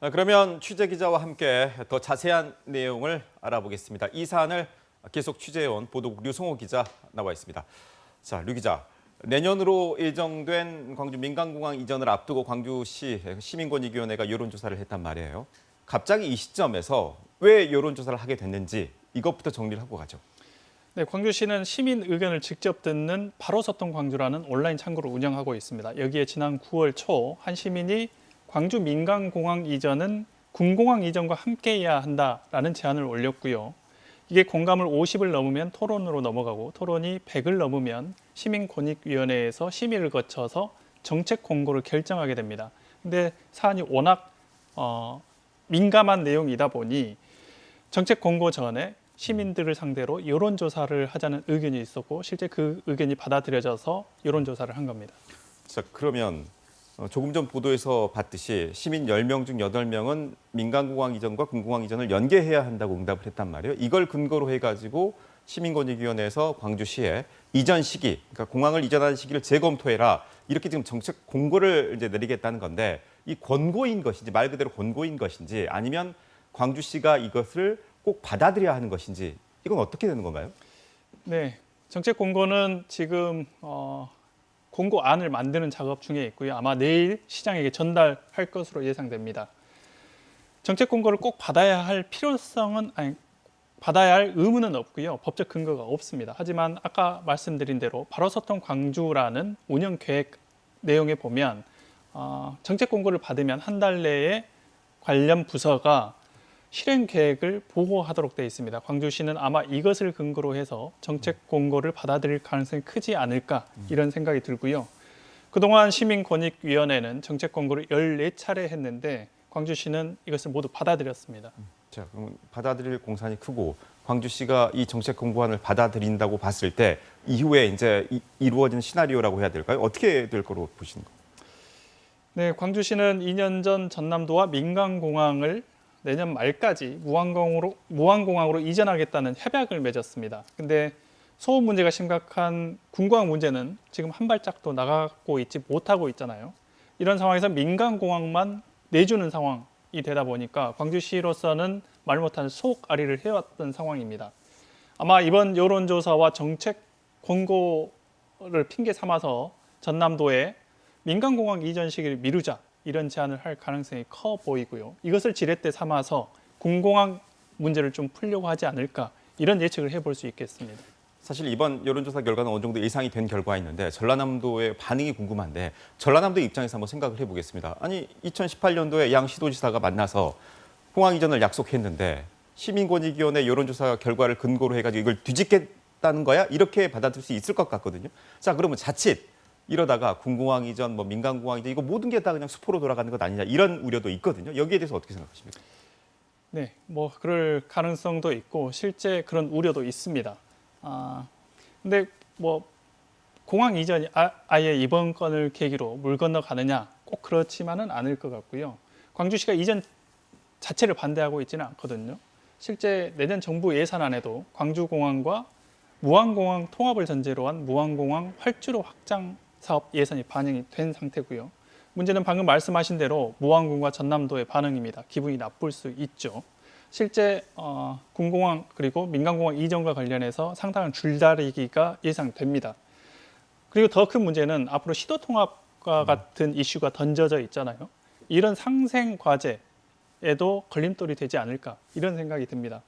그러면 취재 기자와 함께 더 자세한 내용을 알아보겠습니다. 이 사안을 계속 취재해온 보도국 류성호 기자 나와 있습니다. 자, 류 기자, 내년으로 예정된 광주 민간공항 이전을 앞두고 광주시 시민권익위원회가 여론조사를 했단 말이에요. 갑자기 이 시점에서 왜 여론조사를 하게 됐는지 이것부터 정리를 하고 가죠. 네, 광주시는 시민 의견을 직접 듣는 바로 소통 광주라는 온라인 창구를 운영하고 있습니다. 여기에 지난 9월 초 한 시민이 광주 민간공항 이전은 군공항 이전과 함께해야 한다라는 제안을 올렸고요. 이게 공감을 50을 넘으면 토론으로 넘어가고 토론이 100을 넘으면 시민권익위원회에서 심의를 거쳐서 정책 공고를 결정하게 됩니다. 근데 사안이 워낙 민감한 내용이다 보니 정책 공고 전에 시민들을 상대로 여론조사를 하자는 의견이 있었고 실제 그 의견이 받아들여져서 여론조사를 한 겁니다. 자, 그러면 조금 전 보도에서 봤듯이 시민 10명 중 8명은 민간공항 이전과 군공항 이전을 연계해야 한다고 응답을 했단 말이에요. 이걸 근거로 해가지고 시민권익위원회에서 광주시에 이전 시기, 그러니까 공항을 이전하는 시기를 재검토해라. 이렇게 지금 정책 공고를 이제 내리겠다는 건데 이 권고인 것인지 말 그대로 권고인 것인지 아니면 광주시가 이것을 꼭 받아들여야 하는 것인지 이건 어떻게 되는 건가요? 네, 정책 공고는 지금 공고안을 만드는 작업 중에 있고요. 아마 내일 시장에게 전달할 것으로 예상됩니다. 정책 공고를 꼭 받아야 할 필요성은 받아야 할 의무는 없고요. 법적 근거가 없습니다. 하지만 아까 말씀드린 대로 바로소통 광주라는 운영 계획 내용에 보면 정책 공고를 받으면 한 달 내에 관련 부서가 실행 계획을 보고하도록 되어 있습니다. 광주시는 아마 이것을 근거로 해서 정책 공고를 받아들일 가능성이 크지 않을까 이런 생각이 들고요. 그동안 시민권익위원회는 정책 공고를 14차례 했는데 광주시는 이것을 모두 받아들였습니다. 자, 그럼 받아들일 공산이 크고 광주시가 이 정책 공고안을 받아들인다고 봤을 때 이후에 이제 이루어진 시나리오라고 해야 될까요? 어떻게 될 거로 보시는 거예요? 네, 광주시는 2년 전 전남도와 민간공항을 내년 말까지 무항공항으로 이전하겠다는 협약을 맺었습니다. 근데 소음 문제가 심각한 군공항 문제는 지금 한 발짝도 나가고 있지 못하고 있잖아요. 이런 상황에서 민간공항만 내주는 상황이 되다 보니까 광주시로서는 말 못하는 속앓이를 해왔던 상황입니다. 아마 이번 여론조사와 정책 권고를 핑계 삼아서 전남도에 민간공항 이전 시기를 미루자 이런 제안을 할 가능성이 커 보이고요. 이것을 지렛대 삼아서 군공항 문제를 좀 풀려고 하지 않을까 이런 예측을 해볼 수 있겠습니다. 사실 이번 여론조사 결과는 어느 정도 예상이 된 결과였는데 전라남도의 반응이 궁금한데 전라남도 입장에서 한번 생각을 해보겠습니다. 아니 2018년도에 양 시도지사가 만나서 공항 이전을 약속했는데 시민권익위원회 여론조사 결과를 근거로 해가지고 이걸 뒤집겠다는 거야? 이렇게 받아들일 수 있을 것 같거든요. 자, 그러면 자칫 이러다가 군공항 이전, 민간공항 이전 이거 모든 게 다 그냥 수포로 돌아가는 것 아니냐 이런 우려도 있거든요. 여기에 대해서 어떻게 생각하십니까? 네, 그럴 가능성도 있고 실제 그런 우려도 있습니다. 근데 공항 이전이 아예 이번 건을 계기로 물 건너가느냐 꼭 그렇지만은 않을 것 같고요. 광주시가 이전 자체를 반대하고 있지는 않거든요. 실제 내년 정부 예산안에도 광주공항과 무항공항 통합을 전제로 한 무항공항 활주로 확장 사업 예산이 반영이 된 상태고요. 문제는 방금 말씀하신 대로 무항공과 전남도의 반응입니다. 기분이 나쁠 수 있죠. 실제 군공항 그리고 민간공항 이전과 관련해서 상당한 줄다리기가 예상됩니다. 그리고 더 큰 문제는 앞으로 시도통합과 같은 이슈가 던져져 있잖아요. 이런 상생 과제에도 걸림돌이 되지 않을까 이런 생각이 듭니다.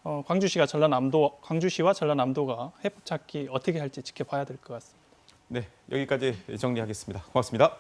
광주시와 전라남도가 해법 찾기 어떻게 할지 지켜봐야 될 것 같습니다. 네, 여기까지 정리하겠습니다. 고맙습니다.